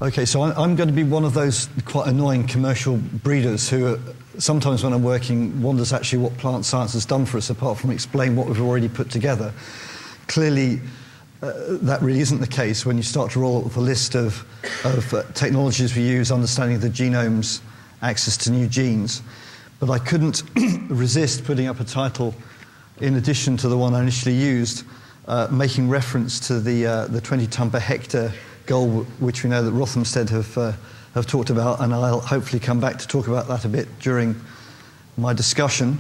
Okay, so I'm going to be one of those quite annoying commercial breeders who sometimes when I'm working wonders actually what plant science has done for us apart from explain what we've already put together. Clearly, that really isn't the case when you start to roll up the list of technologies we use, understanding the genomes, access to new genes. But I couldn't resist putting up a title in addition to the one I initially used, making reference to the 20 tonne per hectare goal, which we know that Rothamsted have talked about, and I'll hopefully come back to talk about that a bit during my discussion.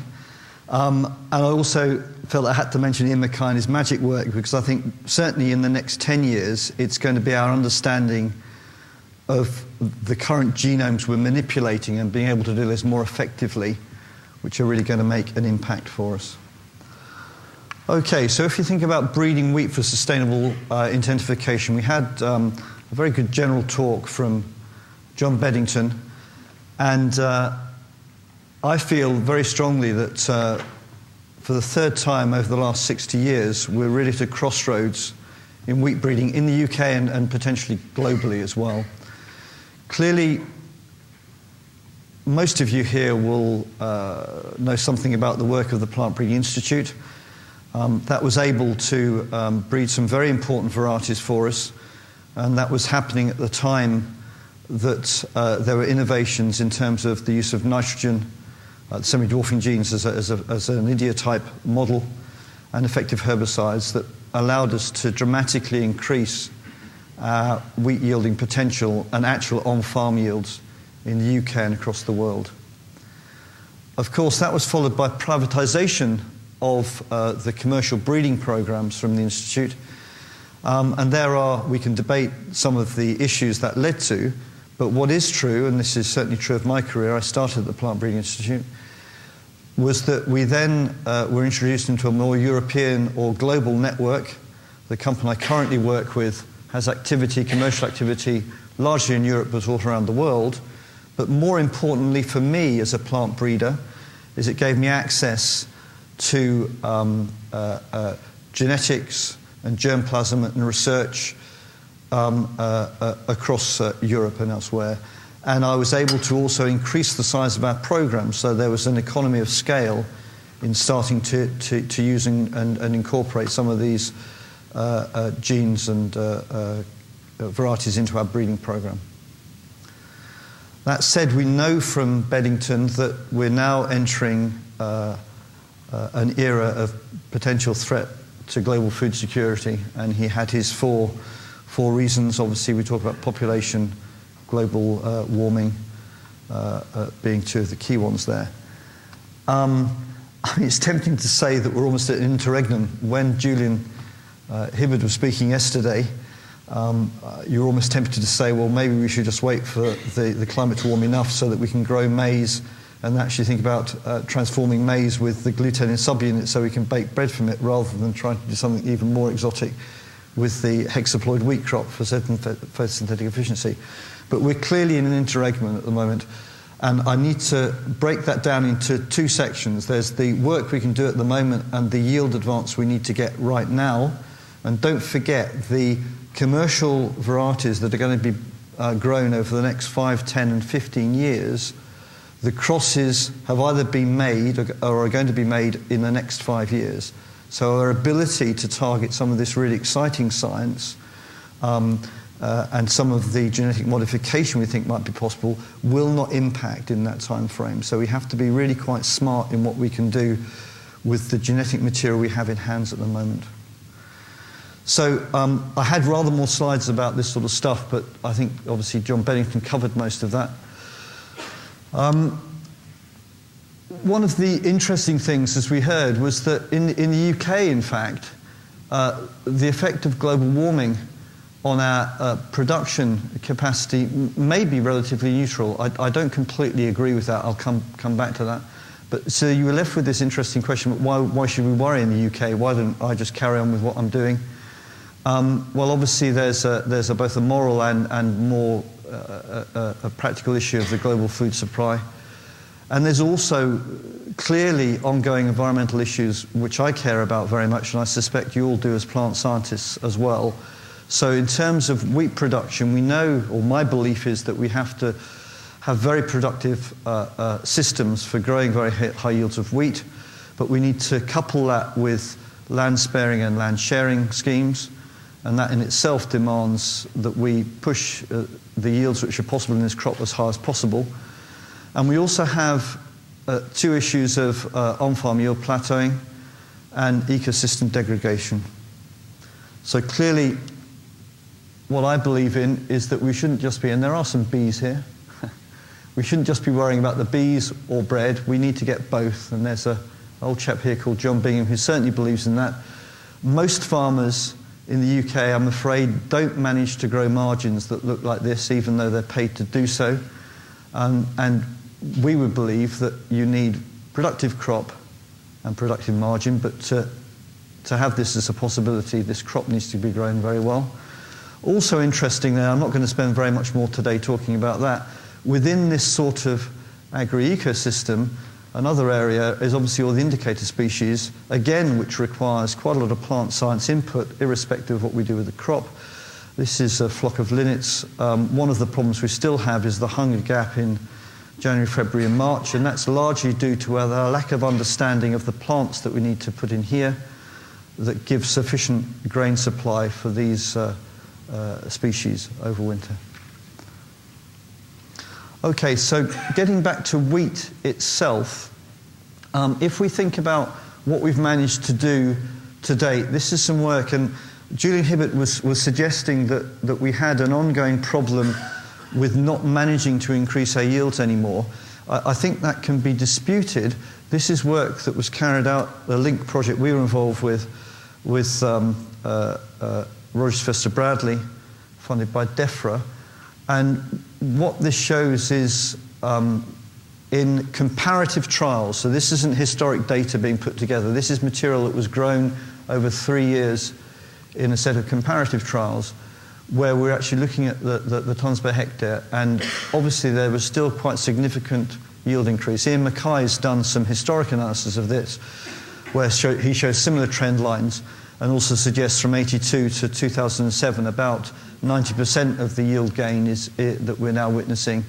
And I also felt I had to mention Ian McKinney's magic work, because I think certainly in the next 10 years, it's going to be our understanding of the current genomes we're manipulating and being able to do this more effectively, which are really going to make an impact for us. Okay, so if you think about breeding wheat for sustainable intensification, we had a very good general talk from John Beddington, and I feel very strongly that for the third time over the last 60 years, we're really at a crossroads in wheat breeding in the UK and potentially globally as well. Clearly, most of you here will know something about the work of the Plant Breeding Institute. That was able to breed some very important varieties for us, and that was happening at the time that there were innovations in terms of the use of nitrogen, semi-dwarfing genes as an idiotype model, and effective herbicides that allowed us to dramatically increase our wheat yielding potential and actual on-farm yields in the UK and across the world. Of course, that was followed by privatization of the commercial breeding programs from the Institute. And we can debate some of the issues that led to, but what is true, and this is certainly true of my career, I started at the Plant Breeding Institute, was that we then were introduced into a more European or global network. The company I currently work with has commercial activity, largely in Europe, but all around the world. But more importantly for me as a plant breeder, is it gave me access to genetics and germplasm and research across Europe and elsewhere. And I was able to also increase the size of our program, so there was an economy of scale in starting to use and incorporate some of these genes and varieties into our breeding program. That said, we know from Beddington that we're now entering an era of potential threat to global food security, and he had his four reasons. Obviously, we talk about population, global warming being two of the key ones there. I mean, it's tempting to say that we're almost at an interregnum. When Julian Hibbard was speaking yesterday, you were almost tempted to say, well, maybe we should just wait for the climate to warm enough so that we can grow maize and actually think about transforming maize with the gluten in subunits so we can bake bread from it, rather than trying to do something even more exotic with the hexaploid wheat crop for certain photosynthetic efficiency. But we're clearly in an interregnum at the moment, and I need to break that down into two sections. There's the work we can do at the moment and the yield advance we need to get right now. And don't forget the commercial varieties that are going to be grown over the next 5, 10 and 15 years. The crosses have either been made or are going to be made in the next 5 years. So our ability to target some of this really exciting science and some of the genetic modification we think might be possible will not impact in that time frame. So we have to be really quite smart in what we can do with the genetic material we have in hands at the moment. So I had rather more slides about this sort of stuff, but I think obviously John Beddington covered most of that. One of the interesting things, as we heard, was that in the UK, in fact, the effect of global warming on our production capacity may be relatively neutral. I don't completely agree with that. I'll come back to that. But so you were left with this interesting question: why should we worry in the UK? Why don't I just carry on with what I'm doing? Well, obviously, there's both a moral and more a practical issue of the global food supply. And there's also clearly ongoing environmental issues which I care about very much, and I suspect you all do as plant scientists as well. So in terms of wheat production, we know, or my belief is that we have to have very productive systems for growing very high yields of wheat, but we need to couple that with land sparing and land sharing schemes, and that in itself demands that we push the yields which are possible in this crop as high as possible. And we also have two issues of on-farm yield plateauing and ecosystem degradation. So clearly, what I believe in is that we shouldn't just be, and there are some bees here, we shouldn't just be worrying about the bees or bread, we need to get both. And there's an old chap here called John Bingham who certainly believes in that. Most farmers in the UK, I'm afraid, don't manage to grow margins that look like this, even though they're paid to do so. And we would believe that you need productive crop and productive margin, but to have this as a possibility, this crop needs to be grown very well. Also interesting there, I'm not going to spend very much more today talking about that, within this sort of agri-ecosystem, another area is obviously all the indicator species, again, which requires quite a lot of plant science input, irrespective of what we do with the crop. This is a flock of linnets. One of the problems we still have is the hunger gap in January, February and March, and that's largely due to our lack of understanding of the plants that we need to put in here that give sufficient grain supply for these species over winter. Okay, so getting back to wheat itself, if we think about what we've managed to do to date, this is some work, and Julian Hibbert was suggesting that we had an ongoing problem with not managing to increase our yields anymore. I think that can be disputed. This is work that was carried out, the LINK project we were involved with Rogers Fester Bradley, funded by DEFRA. And what this shows is in comparative trials, so this isn't historic data being put together, this is material that was grown over 3 years in a set of comparative trials, where we're actually looking at the tonnes per hectare, and obviously there was still quite significant yield increase. Ian Mackay's done some historic analysis of this, where he shows similar trend lines, and also suggests from 82 to 2007 about 90% of the yield gain that we're now witnessing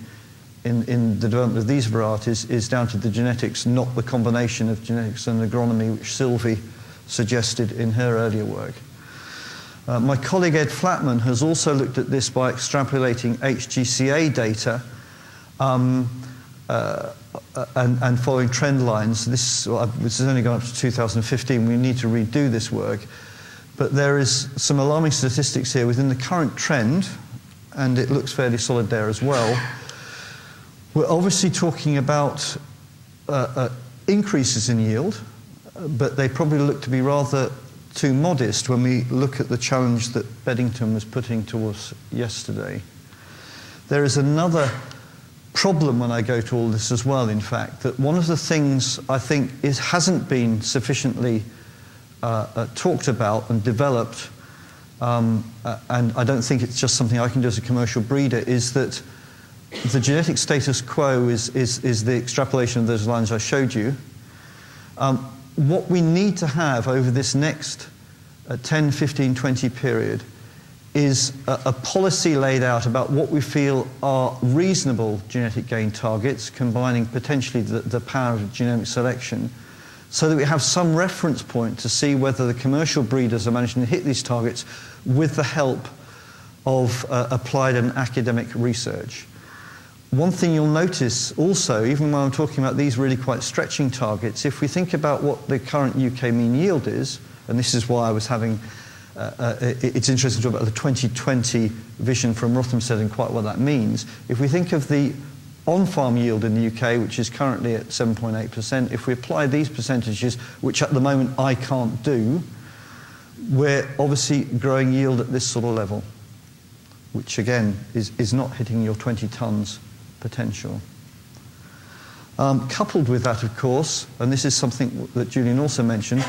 in the development of these varieties is down to the genetics, not the combination of genetics and agronomy which Sylvie suggested in her earlier work. My colleague Ed Flatman has also looked at this by extrapolating HGCA data and following trend lines. This has only gone up to 2015. We need to redo this work. But there is some alarming statistics here within the current trend, and it looks fairly solid there as well. We're obviously talking about increases in yield, but they probably look to be rather too modest when we look at the challenge that Beddington was putting to us yesterday. There is another problem when I go to all this as well, in fact, that one of the things I think hasn't been sufficiently talked about and developed, and I don't think it's just something I can do as a commercial breeder, is that the genetic status quo is the extrapolation of those lines I showed you. What we need to have over this next 10, 15, 20 period is a policy laid out about what we feel are reasonable genetic gain targets, combining potentially the power of genomic selection, so that we have some reference point to see whether the commercial breeders are managing to hit these targets with the help of applied and academic research. One thing you'll notice also, even when I'm talking about these really quite stretching targets, if we think about what the current UK mean yield is, and this is why I was having, it's interesting to talk about the 2020 vision from Rothamsted and quite what that means. If we think of the on-farm yield in the UK, which is currently at 7.8%, if we apply these percentages, which at the moment I can't do, we're obviously growing yield at this sort of level, which again is not hitting your 20 tonnes potential. Coupled with that, of course, and this is something that Julian also mentioned,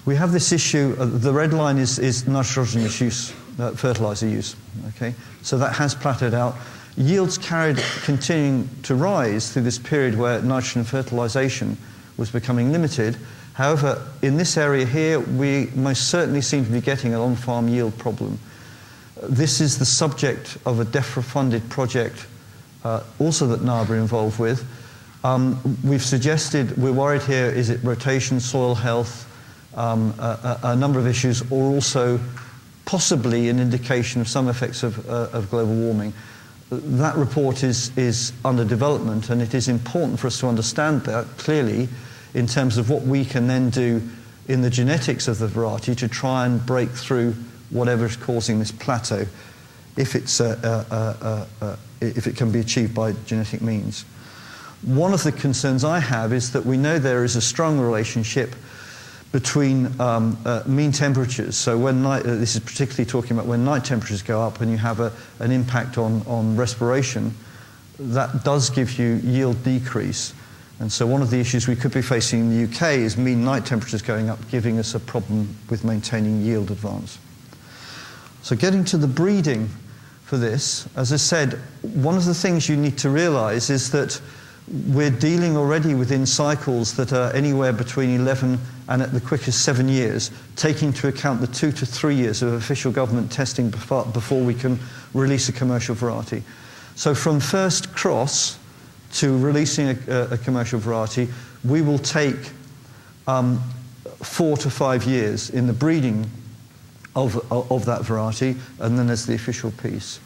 we have this issue, the red line is nitrogenous use, fertilizer use, okay? So that has plateaued out. Yields continuing to rise through this period where nitrogen fertilization was becoming limited. However, in this area here, we most certainly seem to be getting an on-farm yield problem. This is the subject of a DEFRA-funded project also that NAB are involved with. We've suggested, we're worried here, is it rotation, soil health, a number of issues, or also possibly an indication of some effects of global warming. That report is under development, and it is important for us to understand that clearly in terms of what we can then do in the genetics of the variety to try and break through whatever is causing this plateau, if it can be achieved by genetic means. One of the concerns I have is that we know there is a strong relationship between mean temperatures. So when this is particularly talking about when night temperatures go up and you have an impact on respiration, that does give you yield decrease. And so one of the issues we could be facing in the UK is mean night temperatures going up, giving us a problem with maintaining yield advance. So getting to the breeding for this, as I said, one of the things you need to realize is that we're dealing already within cycles that are anywhere between 11 and at the quickest 7 years, taking into account the 2 to 3 years of official government testing before we can release a commercial variety. So from first cross to releasing a commercial variety, we will take 4 to 5 years in the breeding of that variety, and then there's the official piece.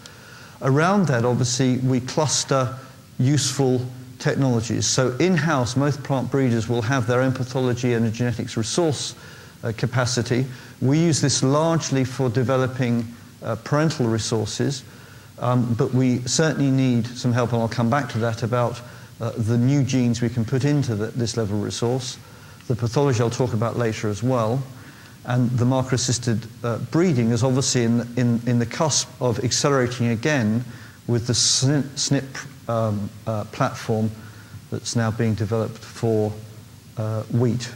Around that, obviously, we cluster useful technologies. So in-house, most plant breeders will have their own pathology and a genetics resource capacity. We use this largely for developing parental resources, but we certainly need some help, and I'll come back to that, about the new genes we can put into this level of resource. The pathology I'll talk about later as well. And the marker-assisted breeding is obviously in the cusp of accelerating again with the SNP platform that's now being developed for wheat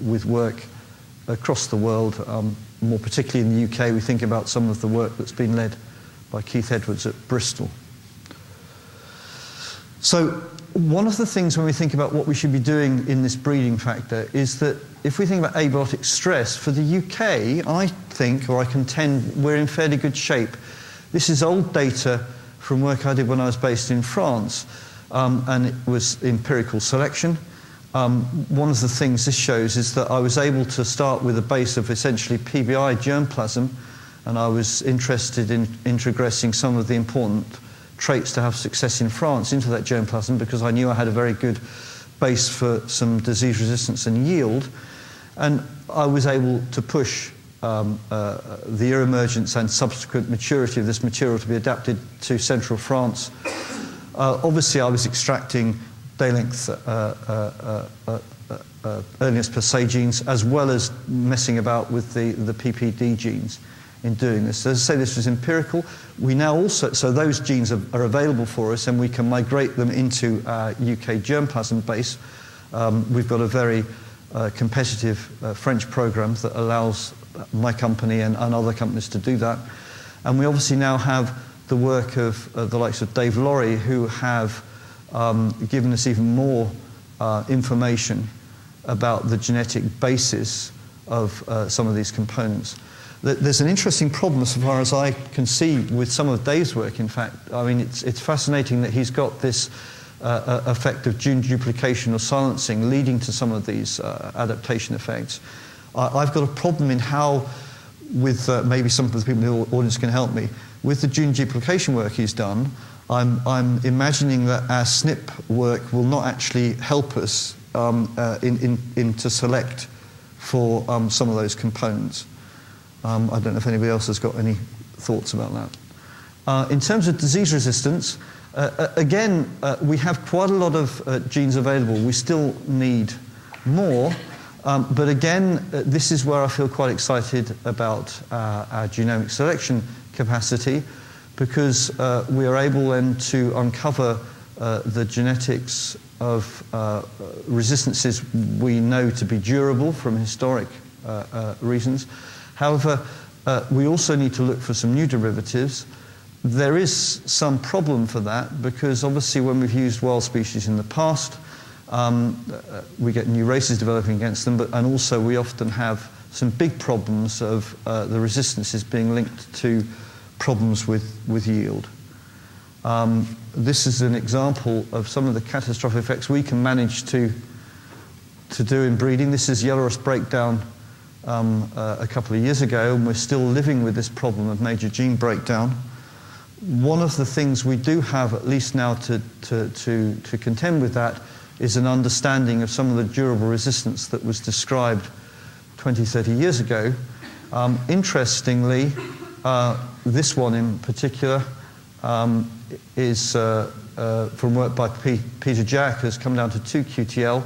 with work across the world, more particularly in the UK. We think about some of the work that's been led by Keith Edwards at Bristol. So one of the things when we think about what we should be doing in this breeding factor is that if we think about abiotic stress, for the UK, I think, or I contend, we're in fairly good shape. This is old data from work I did when I was based in France, and it was empirical selection. One of the things this shows is that I was able to start with a base of essentially PBI germplasm, and I was interested in introgressing some of the important traits to have success in France into that germplasm because I knew I had a very good base for some disease resistance and yield. And I was able to push the emergence and subsequent maturity of this material to be adapted to central France. Obviously, I was extracting day length earliness per se genes, as well as messing about with the PPD genes in doing this. So as I say, this was empirical. We now also, so those genes are available for us, and we can migrate them into our UK germplasm base. We've got a very competitive French program that allows my company and other companies to do that. And we obviously now have the work of the likes of Dave Laurie, who have given us even more information about the genetic basis of some of these components. There's an interesting problem, as far as I can see, with some of Dave's work, in fact. I mean, it's fascinating that he's got this effect of gene duplication or silencing leading to some of these adaptation effects. I've got a problem in how, with maybe some of the people in the audience can help me, with the gene duplication work he's done, I'm imagining that our SNP work will not actually help us to select for some of those components. I don't know if anybody else has got any thoughts about that. In terms of disease resistance, again, we have quite a lot of genes available. We still need more, but again, this is where I feel quite excited about our genomic selection capacity, because we are able then to uncover the genetics of resistances we know to be durable from historic reasons. However, we also need to look for some new derivatives. There is some problem for that because obviously when we've used wild species in the past, we get new races developing against them, and also we often have some big problems of the resistances being linked to problems with yield. This is an example of some of the catastrophic effects we can manage to do in breeding. This is yellow rust breakdown a couple of years ago, and we're still living with this problem of major gene breakdown. One of the things we do have, at least now, to contend with that is an understanding of some of the durable resistance that was described 20, 30 years ago. Interestingly, this one in particular is from work by Peter Jack, has come down to 2-QTL,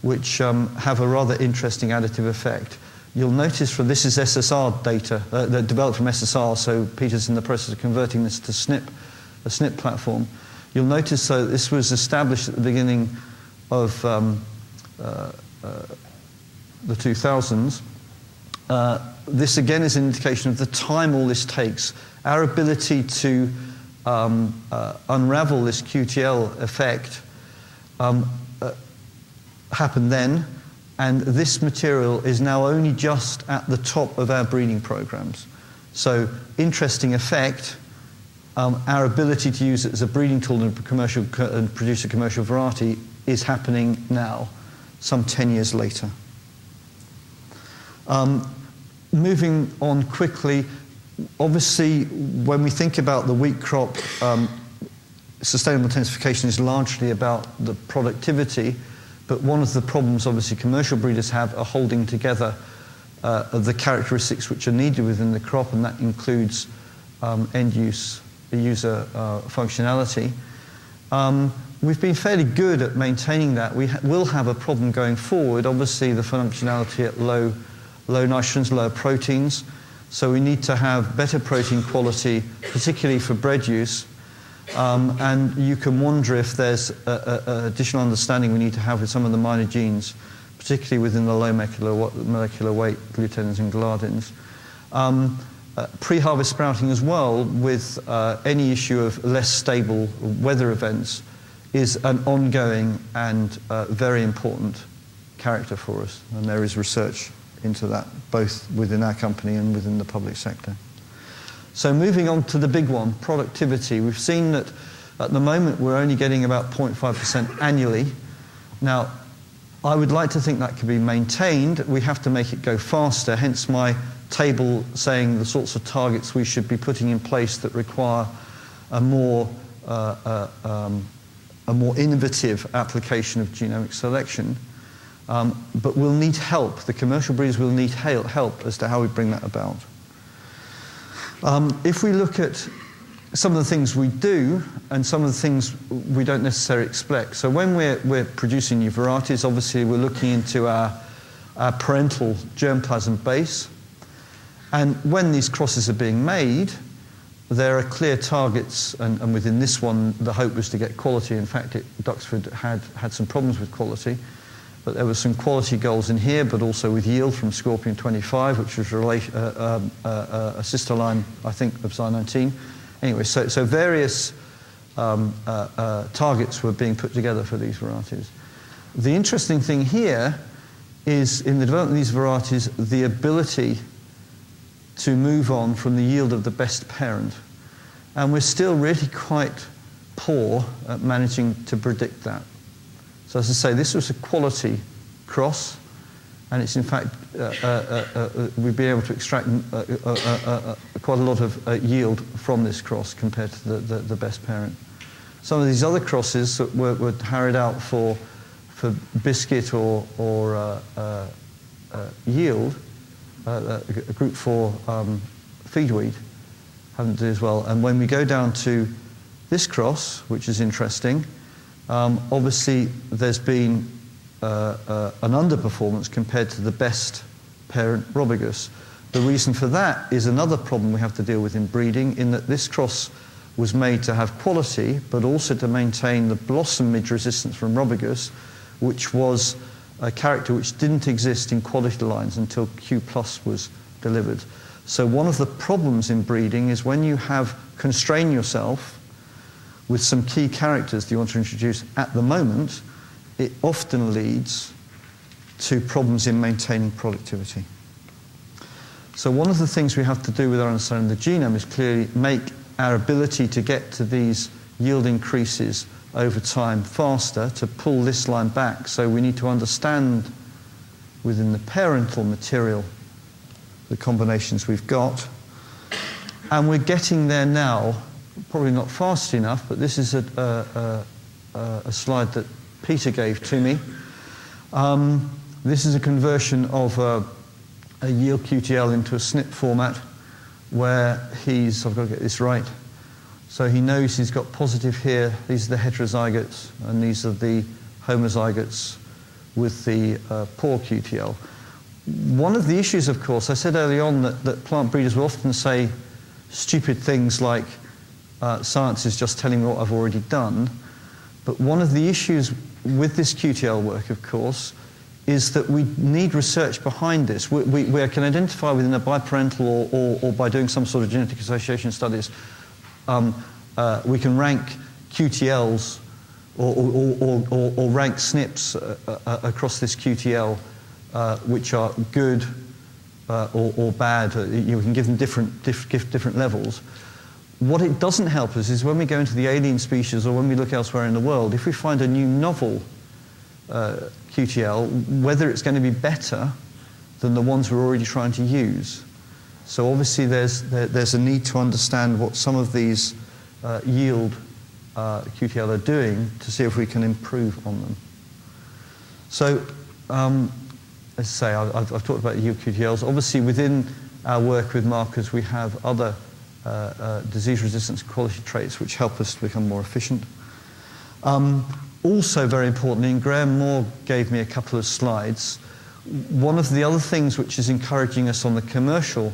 which have a rather interesting additive effect. You'll notice from this is SSR data, that developed from SSR, so Peter's in the process of converting this to SNP, a SNP platform. You'll notice this was established at the beginning of the 2000s. This again is an indication of the time all this takes. Our ability to unravel this QTL effect happened then, and this material is now only just at the top of our breeding programs. So, interesting effect. Our ability to use it as a breeding tool and produce a commercial variety is happening now, some 10 years later. Moving on quickly, obviously, when we think about the wheat crop, sustainable intensification is largely about the productivity, but one of the problems, obviously, commercial breeders have are holding together the characteristics which are needed within the crop, and that includes user functionality. We've been fairly good at maintaining that. We will have a problem going forward. Obviously, the functionality at low nitrogens, lower proteins. So we need to have better protein quality, particularly for bread use. And you can wonder if there's additional understanding we need to have with some of the minor genes, particularly within the low molecular weight glutenins and gliadins. Pre-harvest sprouting as well, with any issue of less stable weather events, is an ongoing and very important character for us. And there is research into that, both within our company and within the public sector. So moving on to the big one, productivity. We've seen that at the moment we're only getting about 0.5% annually. Now, I would like to think that can be maintained. We have to make it go faster, hence my table saying the sorts of targets we should be putting in place that require a more innovative application of genomic selection. But we'll need help. The commercial breeders will need help as to how we bring that about. If we look at some of the things we do and some of the things we don't necessarily expect. So when we're producing new varieties, obviously we're looking into our parental germplasm base. And when these crosses are being made, there are clear targets, and within this one, the hope was to get quality. In fact, Duxford had some problems with quality. But there were some quality goals in here, but also with yield from Scorpion 25, which was a sister line, I think, of Zy19. Anyway, so various targets were being put together for these varieties. The interesting thing here is, in the development of these varieties, the ability to move on from the yield of the best parent. And we're still really quite poor at managing to predict that. So as I say, this was a quality cross, and it's in fact, we've been able to extract quite a lot of yield from this cross compared to the best parent. Some of these other crosses that were carried out for biscuit or yield, a group 4 feed wheat, haven't done as well. And when we go down to this cross, which is interesting, obviously, there's been an underperformance compared to the best parent Robigus. The reason for that is another problem we have to deal with in breeding, in that this cross was made to have quality, but also to maintain the blossom midge resistance from Robigus, which was a character which didn't exist in quality lines until Q+ was delivered. So one of the problems in breeding is when you have constrained yourself with some key characters that you want to introduce at the moment, it often leads to problems in maintaining productivity. So one of the things we have to do with our understanding of the genome is clearly make our ability to get to these yield increases over time faster, to pull this line back. So we need to understand within the parental material the combinations we've got. And we're getting there now, probably not fast enough, but this is a slide that Peter gave to me. This is a conversion of a yield QTL into a SNP format where I've got to get this right, so he knows he's got positive here. These are the heterozygotes, and these are the homozygotes with the poor QTL. One of the issues, of course, I said early on that plant breeders will often say stupid things like, science is just telling me what I've already done. But one of the issues with this QTL work, of course, is that we need research behind this. We can identify within a biparental or by doing some sort of genetic association studies, we can rank QTLs or rank SNPs across this QTL, which are good or bad. You can give them different levels. What it doesn't help us is when we go into the alien species or when we look elsewhere in the world, if we find a new novel QTL, whether it's going to be better than the ones we're already trying to use. So obviously there's a need to understand what some of these yield QTL are doing to see if we can improve on them. So as I say, I've talked about yield QTLs. Obviously within our work with markers we have other disease resistance quality traits which help us to become more efficient. Also very importantly, and Graham Moore gave me a couple of slides, one of the other things which is encouraging us on the commercial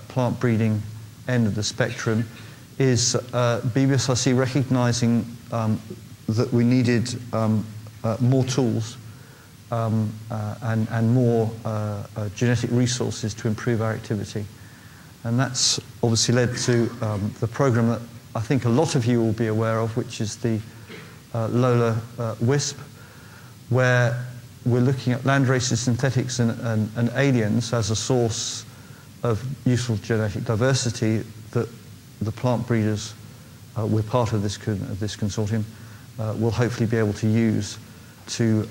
plant breeding end of the spectrum is BBSRC recognizing that we needed more tools and more genetic resources to improve our activity. And that's obviously led to the program that I think a lot of you will be aware of, which is the Lola WISP, where we're looking at landraces, synthetics, and aliens as a source of useful genetic diversity that the plant breeders, we're part of this consortium, will hopefully be able to use to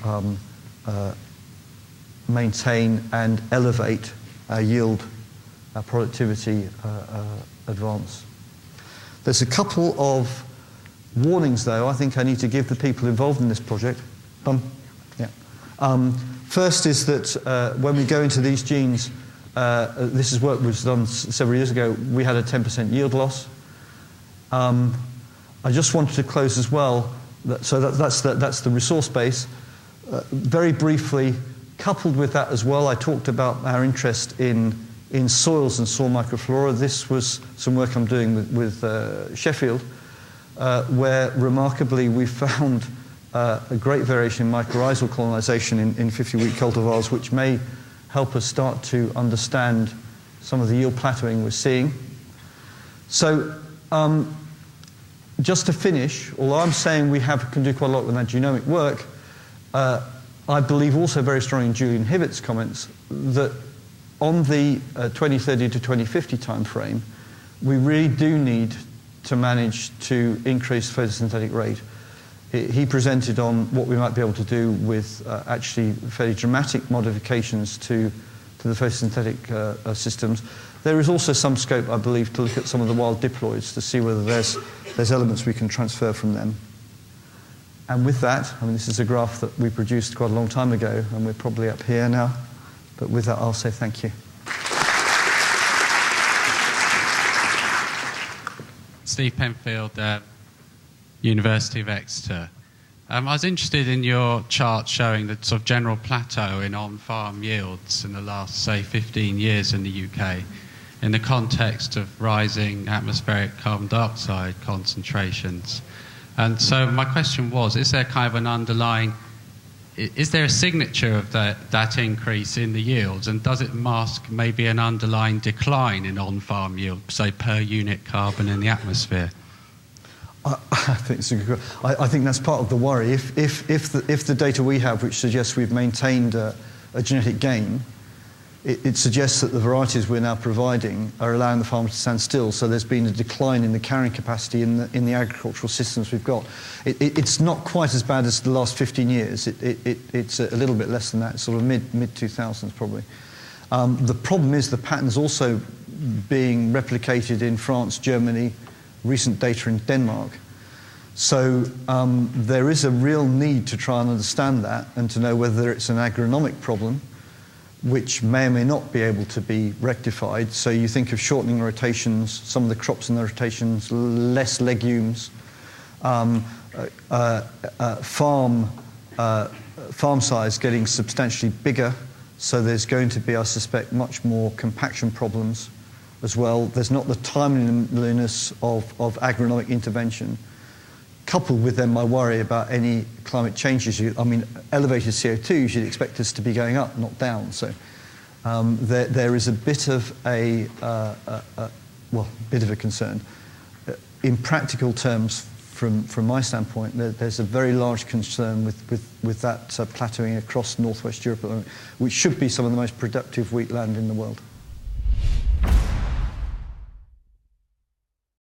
maintain and elevate our yield, our productivity advance. There's a couple of warnings, though, I think I need to give the people involved in this project. First is that when we go into these genes, this is work was done several years ago, we had a 10% yield loss. I just wanted to close as well, that's the resource base. Very briefly, coupled with that as well, I talked about our interest in soils and soil microflora. This was some work I'm doing with Sheffield, where remarkably we found a great variation in mycorrhizal colonization in 50-week cultivars, which may help us start to understand some of the yield plateauing we're seeing. So just to finish, although I'm saying we can do quite a lot with our genomic work, I believe also very strongly in Julian Hibbett's comments that on the 2030 to 2050 timeframe, we really do need to manage to increase photosynthetic rate. He presented on what we might be able to do with actually fairly dramatic modifications to the photosynthetic systems. There is also some scope, I believe, to look at some of the wild diploids to see whether there's elements we can transfer from them. And with that, I mean, this is a graph that we produced quite a long time ago, and we're probably up here now. But with that, I'll say thank you. Steve Penfield, University of Exeter. I was interested in your chart showing the sort of general plateau in on-farm yields in the last, say, 15 years in the UK in the context of rising atmospheric carbon dioxide concentrations. And so my question was, is there kind of an underlying, is there a signature of that increase in the yields, and does it mask maybe an underlying decline in on-farm yield, say, per unit carbon in the atmosphere? I think it's a good question. I think that's part of the worry. If the data we have, which suggests we've maintained a genetic gain, it suggests that the varieties we're now providing are allowing the farmer to stand still. So there's been a decline in the carrying capacity in the agricultural systems we've got. It's not quite as bad as the last 15 years. It's a little bit less than that, sort of mid-2000s probably. The problem is the pattern's also being replicated in France, Germany, recent data in Denmark. So there is a real need to try and understand that and to know whether it's an agronomic problem, which may or may not be able to be rectified. So you think of shortening rotations, some of the crops in the rotations, less legumes, farm size getting substantially bigger. So there's going to be, I suspect, much more compaction problems as well. There's not the timeliness of agronomic intervention. Coupled with then my worry about any climate changes. I mean, elevated CO2, you should expect us to be going up, not down. So there is a bit of a concern. In practical terms, from my standpoint, there's a very large concern with that plateauing across northwest Europe, which should be some of the most productive wheat land in the world.